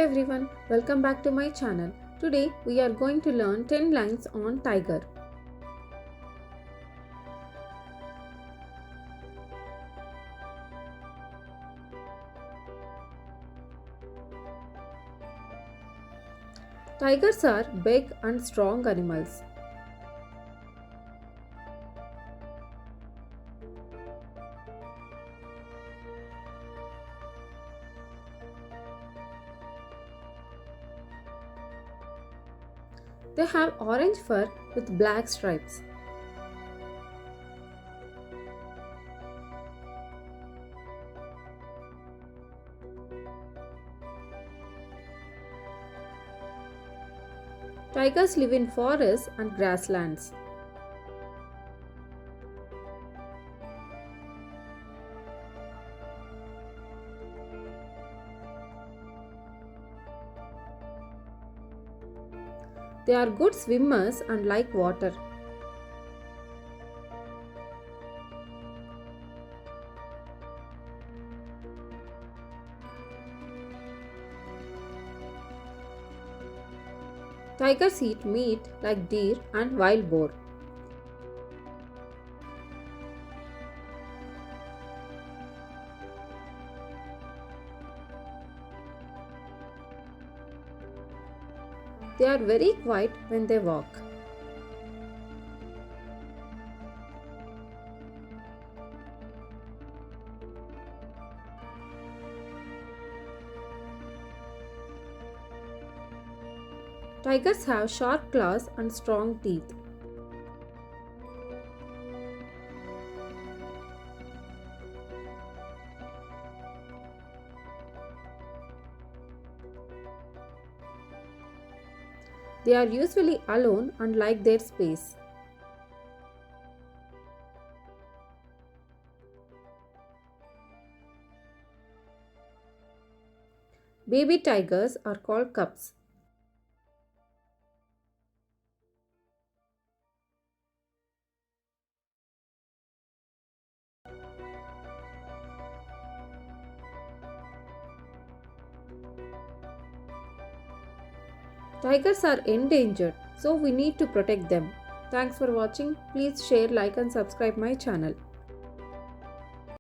Hello everyone, welcome back to my channel. Today we are going to learn 10 lines on tiger. Tigers are big and strong animals. They have orange fur with black stripes. Tigers live in forests and grasslands. They are good swimmers and like water. Tigers eat meat like deer and wild boar. They are very quiet when they walk. Tigers have sharp claws and strong teeth. They are usually alone and like their space. Baby tigers are called cubs. Tigers are endangered, so we need to protect them. Thanks for watching. Please share, like and subscribe my channel.